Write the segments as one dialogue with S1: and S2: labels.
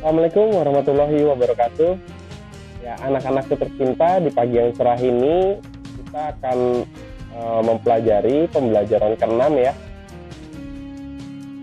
S1: Assalamualaikum warahmatullahi wabarakatuh. Ya, anak-anakku tercinta, di pagi yang cerah ini kita akan mempelajari pembelajaran ke-6 ya.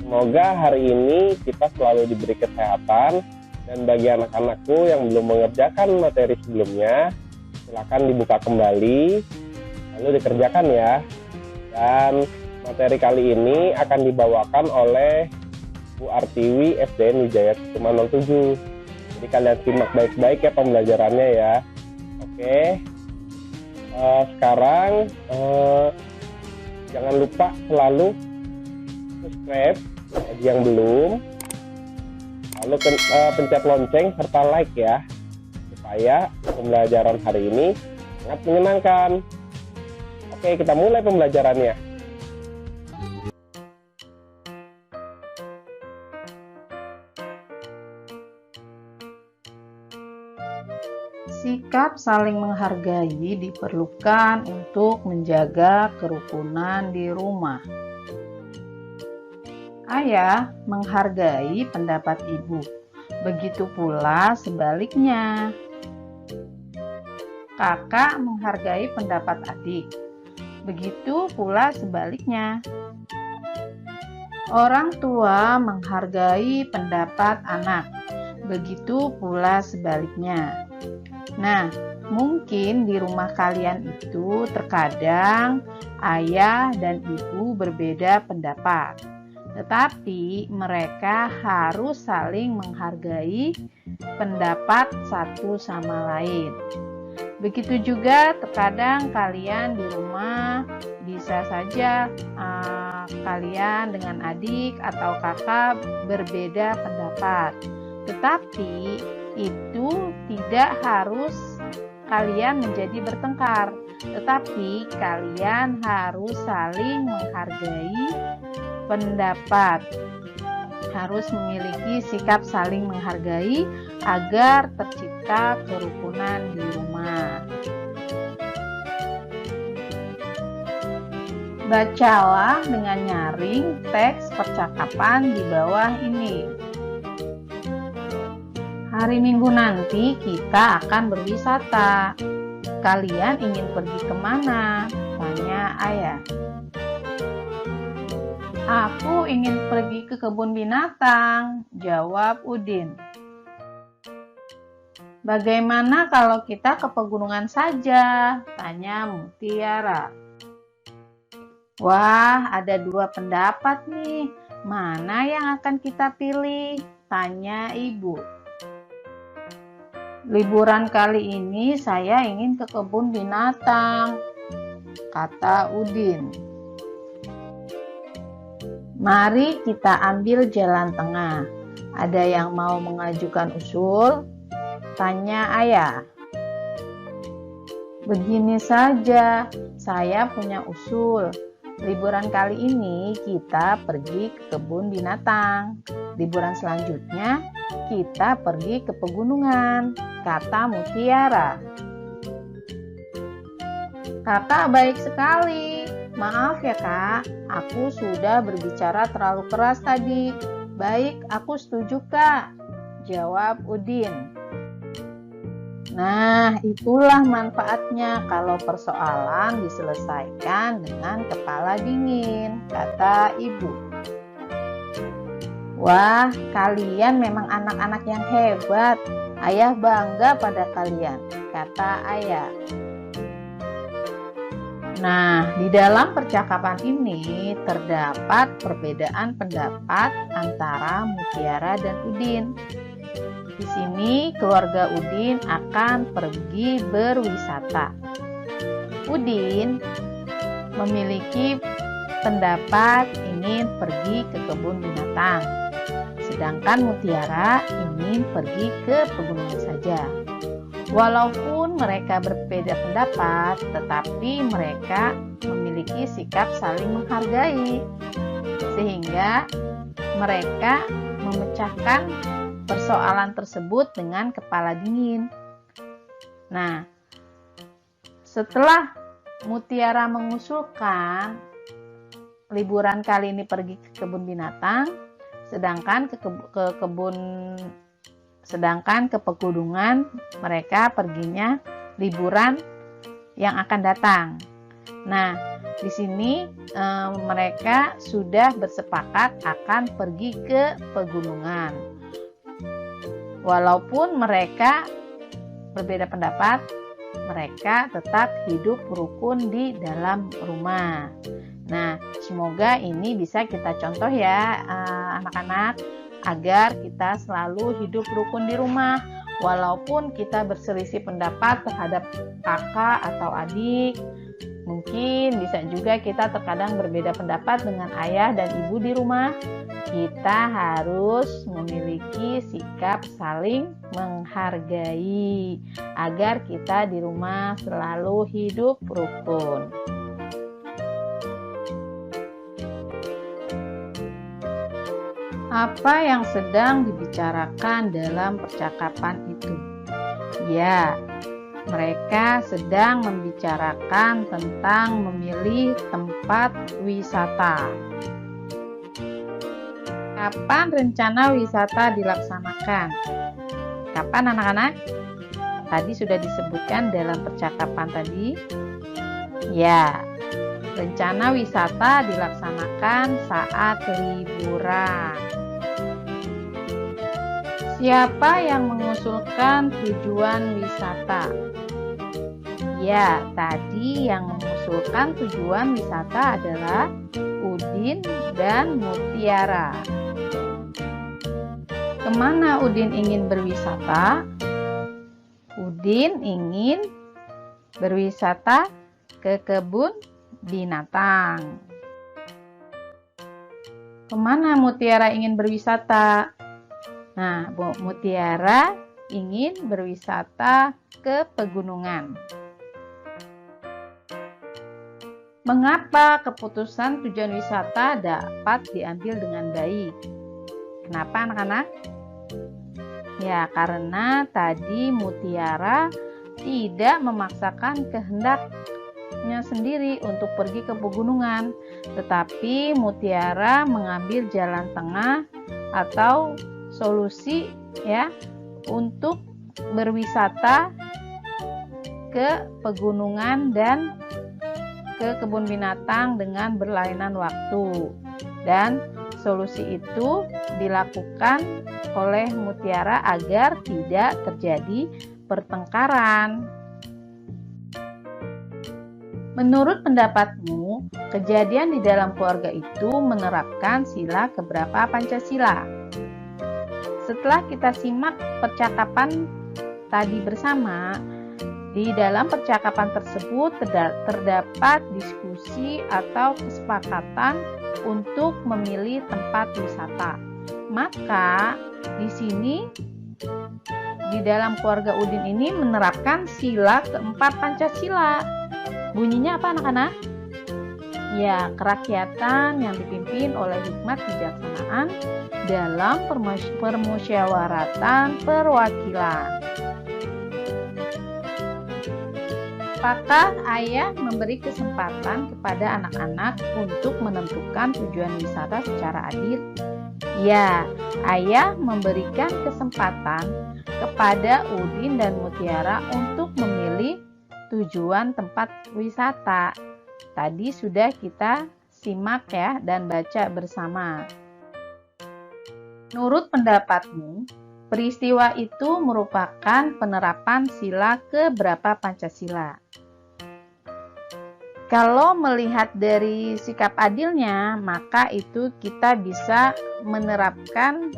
S1: Semoga hari ini kita selalu diberi kesehatan, dan bagi anak-anakku yang belum mengerjakan materi sebelumnya, silakan dibuka kembali lalu dikerjakan ya. Dan materi kali ini akan dibawakan oleh Bu Artiwi SDN Wijaya Kusuma 07. Jadi kalian simak baik-baik ya pembelajarannya ya. Oke. Sekarang jangan lupa selalu subscribe bagi yang belum. Lalu pencet lonceng serta like ya, supaya pembelajaran hari ini sangat menyenangkan. Oke, kita mulai pembelajarannya.
S2: Sikap saling menghargai diperlukan untuk menjaga kerukunan di rumah. Ayah menghargai pendapat ibu, begitu pula sebaliknya. Kakak menghargai pendapat adik, begitu pula sebaliknya. Orang tua menghargai pendapat anak, begitu pula sebaliknya. Nah, mungkin di rumah kalian itu terkadang ayah dan ibu berbeda pendapat, tetapi mereka harus saling menghargai pendapat satu sama lain. Begitu juga terkadang kalian di rumah bisa saja kalian dengan adik atau kakak berbeda pendapat, tetapi itu tidak harus kalian menjadi bertengkar, tetapi kalian harus saling menghargai pendapat, harus memiliki sikap saling menghargai agar tercipta kerukunan di rumah. Bacalah dengan nyaring teks percakapan di bawah ini. Hari Minggu nanti kita akan berwisata. Kalian ingin pergi kemana? Tanya ayah. Aku ingin pergi ke kebun binatang, jawab Udin. Bagaimana kalau kita ke pegunungan saja? Tanya Mutiara. Wah, ada dua pendapat nih. Mana yang akan kita pilih? Tanya ibu. Liburan kali ini saya ingin ke kebun binatang, kata Udin. Mari kita ambil jalan tengah. Ada yang mau mengajukan usul? Tanya ayah. Begini saja, saya punya usul. Liburan kali ini kita pergi ke kebun binatang. Liburan selanjutnya kita pergi ke pegunungan, kata Mutiara. Kakak baik sekali. Maaf ya kak, aku sudah berbicara terlalu keras tadi. Baik, aku setuju kak, jawab Udin. Nah, itulah manfaatnya kalau persoalan diselesaikan dengan kepala dingin, kata ibu. Wah, kalian memang anak-anak yang hebat. Ayah bangga pada kalian, kata ayah. Nah, di dalam percakapan ini terdapat perbedaan pendapat antara Mutiara dan Udin. Di sini keluarga Udin akan pergi berwisata. Udin memiliki pendapat ingin pergi ke kebun binatang, sedangkan Mutiara ingin pergi ke pegunungan saja. Walaupun mereka berbeda pendapat, tetapi mereka memiliki sikap saling menghargai, sehingga mereka memecahkan persoalan tersebut dengan kepala dingin. Nah, setelah Mutiara mengusulkan liburan kali ini pergi ke kebun binatang, sedangkan ke kebun sedangkan ke pegunungan mereka perginya liburan yang akan datang. Nah, di sini mereka sudah bersepakat akan pergi ke pegunungan. Walaupun mereka berbeda pendapat, mereka tetap hidup rukun di dalam rumah. Nah, semoga ini bisa kita contoh ya anak-anak, agar kita selalu hidup rukun di rumah. Walaupun kita berselisih pendapat terhadap kakak atau adik, mungkin bisa juga kita terkadang berbeda pendapat dengan ayah dan ibu di rumah. Kita harus memiliki sikap saling menghargai agar kita di rumah selalu hidup rukun. Apa yang sedang dibicarakan dalam percakapan itu? Ya, mereka sedang membicarakan tentang memilih tempat wisata. Kapan rencana wisata dilaksanakan? Kapan anak-anak? Tadi sudah disebutkan dalam percakapan tadi. Ya, rencana wisata dilaksanakan saat liburan. Siapa yang mengusulkan tujuan wisata? Ya, tadi yang mengusulkan tujuan wisata adalah Udin dan Mutiara. Kemana Udin ingin berwisata? Udin ingin berwisata ke kebun binatang. Kemana Mutiara ingin berwisata? Nah, Mutiara ingin berwisata ke pegunungan. Mengapa keputusan tujuan wisata dapat diambil dengan baik? Kenapa anak-anak? Ya, karena tadi Mutiara tidak memaksakan kehendaknya sendiri untuk pergi ke pegunungan, tetapi Mutiara mengambil jalan tengah atau solusi ya untuk berwisata ke pegunungan dan ke kebun binatang dengan berlainan waktu. Dan solusi itu dilakukan oleh Mutiara agar tidak terjadi pertengkaran. Menurut pendapatmu, kejadian di dalam keluarga itu menerapkan sila keberapa Pancasila? Setelah kita simak percakapan tadi bersama, di dalam percakapan tersebut terdapat diskusi atau kesepakatan untuk memilih tempat wisata. Maka di sini di dalam keluarga Udin ini menerapkan sila keempat Pancasila. Bunyinya apa anak-anak? Ya, kerakyatan yang dipimpin oleh hikmat kebijaksanaan dalam permusyawaratan perwakilan. Apakah ayah memberi kesempatan kepada anak-anak untuk menentukan tujuan wisata secara adil? Ya, ayah memberikan kesempatan kepada Udin dan Mutiara untuk memilih tujuan tempat wisata. Tadi sudah kita simak ya dan baca bersama. Menurut pendapatmu, peristiwa itu merupakan penerapan sila keberapa Pancasila? Kalau melihat dari sikap adilnya, maka itu kita bisa menerapkan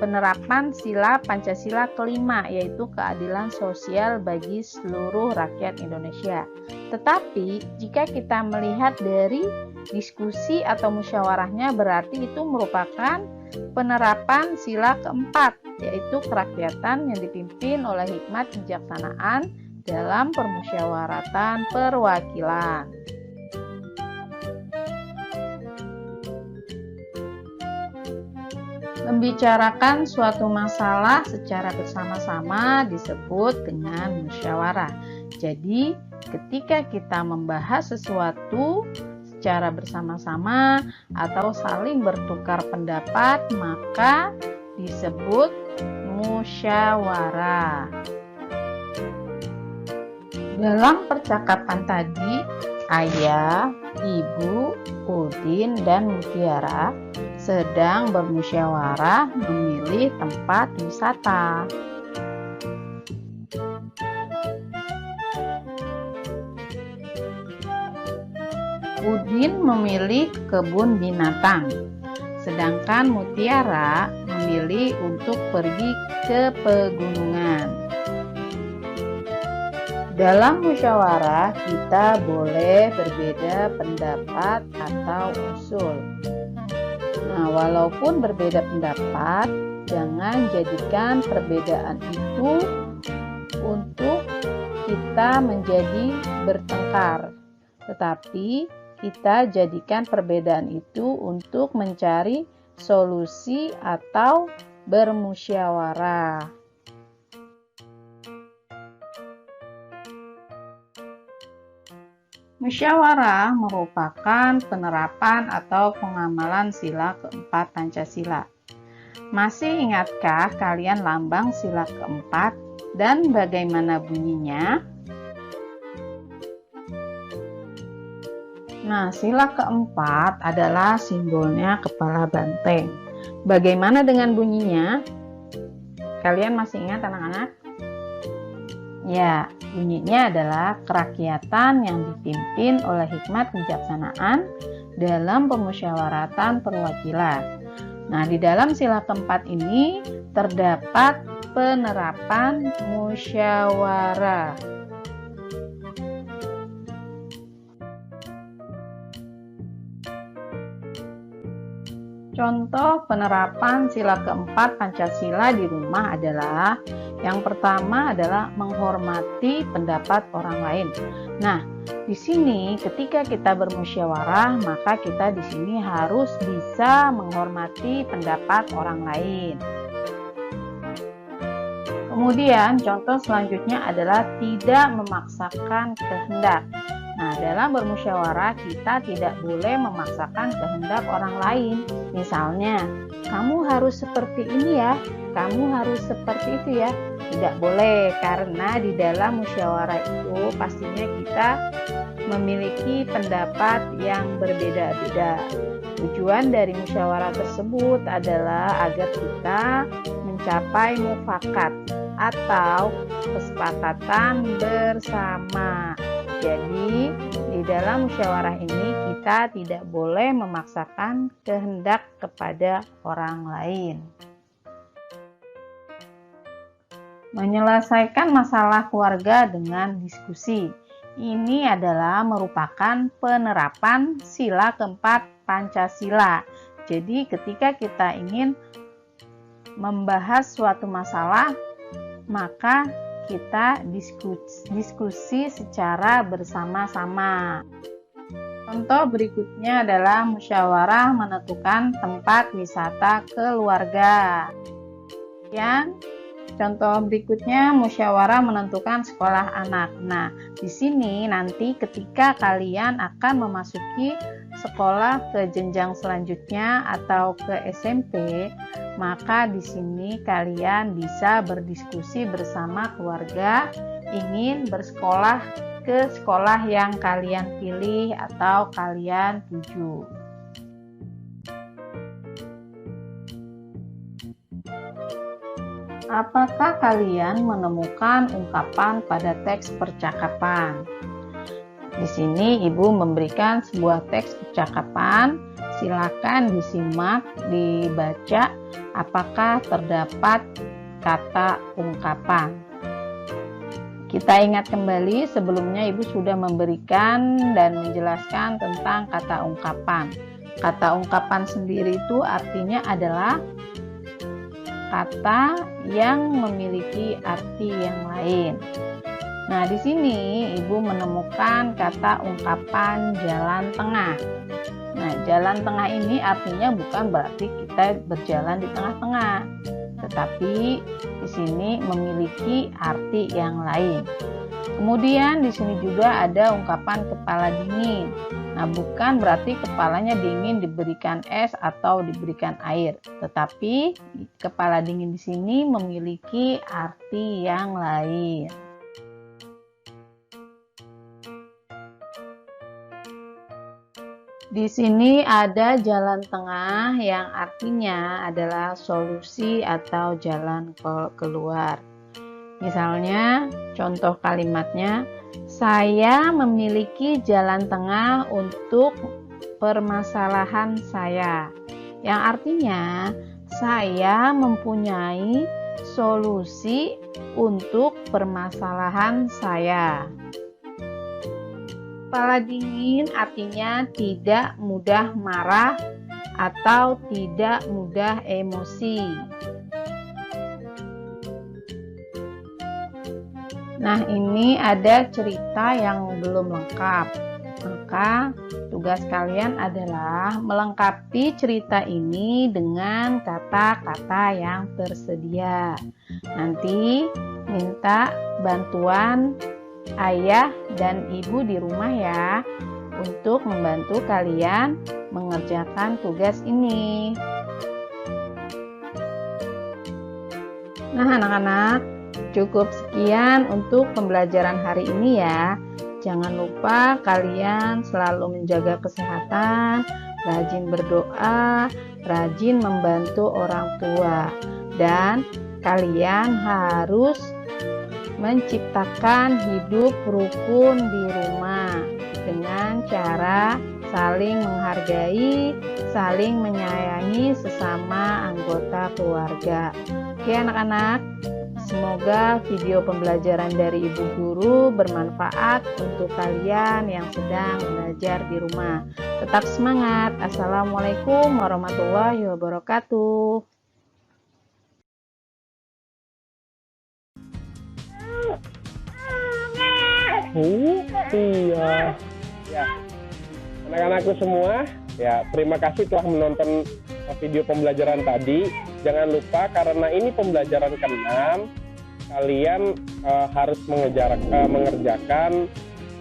S2: penerapan sila Pancasila kelima, yaitu keadilan sosial bagi seluruh rakyat Indonesia. Tetapi jika kita melihat dari diskusi atau musyawarahnya, berarti itu merupakan penerapan sila keempat, yaitu kerakyatan yang dipimpin oleh hikmat kebijaksanaan dalam permusyawaratan perwakilan. Membicarakan suatu masalah secara bersama-sama disebut dengan musyawarah. Jadi, ketika kita membahas sesuatu secara bersama-sama atau saling bertukar pendapat, maka disebut bermusyawarah. Dalam percakapan tadi, Ayah, Ibu, Udin, dan Mutiara sedang bermusyawarah memilih tempat wisata. Udin memilih kebun binatang, sedangkan Mutiara memilih untuk pergi ke pegunungan. Dalam musyawarah, kita boleh berbeda pendapat atau usul. Nah, walaupun berbeda pendapat, jangan jadikan perbedaan itu untuk kita menjadi bertengkar, tetapi kita jadikan perbedaan itu untuk mencari solusi atau bermusyawarah. Musyawarah merupakan penerapan atau pengamalan sila keempat Pancasila. Masih ingatkah kalian lambang sila keempat dan bagaimana bunyinya? Nah, sila keempat adalah simbolnya kepala banteng. Bagaimana dengan bunyinya? Kalian masih ingat anak-anak? Ya, bunyinya adalah kerakyatan yang dipimpin oleh hikmat kebijaksanaan dalam pemusyawaratan perwakilan. Nah, di dalam sila keempat ini terdapat penerapan musyawarah. Contoh penerapan sila keempat Pancasila di rumah adalah yang pertama adalah menghormati pendapat orang lain. Nah, di sini ketika kita bermusyawarah, maka kita di sini harus bisa menghormati pendapat orang lain. Kemudian contoh selanjutnya adalah tidak memaksakan kehendak. Nah, dalam bermusyawarah kita tidak boleh memaksakan kehendak orang lain. Misalnya, kamu harus seperti ini ya, kamu harus seperti itu ya. Tidak boleh, karena di dalam musyawarah itu pastinya kita memiliki pendapat yang berbeda-beda. Tujuan dari musyawarah tersebut adalah agar kita mencapai mufakat atau kesepakatan bersama. Jadi, di dalam musyawarah ini kita tidak boleh memaksakan kehendak kepada orang lain. Menyelesaikan masalah keluarga dengan diskusi. Ini adalah merupakan penerapan sila keempat Pancasila. Jadi, ketika kita ingin membahas suatu masalah, maka kita diskusi secara bersama-sama. Contoh berikutnya adalah musyawarah menentukan tempat wisata keluarga. Contoh berikutnya musyawarah menentukan sekolah anak. Nah, di sini nanti ketika kalian akan memasuki sekolah ke jenjang selanjutnya atau ke SMP, maka di sini kalian bisa berdiskusi bersama keluarga ingin bersekolah ke sekolah yang kalian pilih atau kalian tuju. Apakah kalian menemukan ungkapan pada teks percakapan? Di sini Ibu memberikan sebuah teks percakapan. Silakan disimak, dibaca apakah terdapat kata ungkapan. Kita ingat kembali sebelumnya Ibu sudah memberikan dan menjelaskan tentang kata ungkapan. Kata ungkapan sendiri itu artinya adalah kata yang memiliki arti yang lain. Nah, di sini Ibu menemukan kata ungkapan jalan tengah. Nah, jalan tengah ini artinya bukan berarti kita berjalan di tengah-tengah, tetapi di sini memiliki arti yang lain. Kemudian di sini juga ada ungkapan kepala dingin. Nah, bukan berarti kepalanya dingin diberikan es atau diberikan air, tetapi kepala dingin di sini memiliki arti yang lain. Di sini ada jalan tengah yang artinya adalah solusi atau jalan keluar. Misalnya, contoh kalimatnya, saya memiliki jalan tengah untuk permasalahan saya. Yang artinya, saya mempunyai solusi untuk permasalahan saya. Kepala dingin artinya tidak mudah marah atau tidak mudah emosi. Nah, ini ada cerita yang belum lengkap. Maka tugas kalian adalah melengkapi cerita ini dengan kata-kata yang tersedia. Nanti minta bantuan ayah dan ibu di rumah ya untuk membantu kalian mengerjakan tugas ini. Nah, anak-anak, cukup sekian untuk pembelajaran hari ini ya. Jangan lupa kalian selalu menjaga kesehatan, rajin berdoa, rajin membantu orang tua, dan kalian harus menciptakan hidup rukun di rumah dengan cara saling menghargai, saling menyayangi sesama anggota keluarga. Oke anak-anak, semoga video pembelajaran dari Ibu Guru bermanfaat untuk kalian yang sedang belajar di rumah. Tetap semangat. Assalamualaikum warahmatullahi wabarakatuh.
S1: Iya. Ya, anak-anakku semua, ya terima kasih telah menonton video pembelajaran tadi. Jangan lupa karena ini pembelajaran ke-6, kalian harus mengerjakan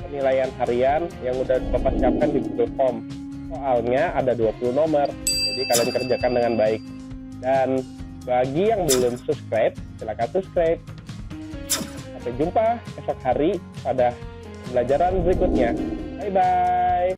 S1: penilaian harian yang udah Bapak siapkan di Google Form. Soalnya ada 20 nomor, jadi kalian kerjakan dengan baik. Dan bagi yang belum subscribe, silakan subscribe. Sampai jumpa esok hari pada pembelajaran berikutnya. Bye-bye.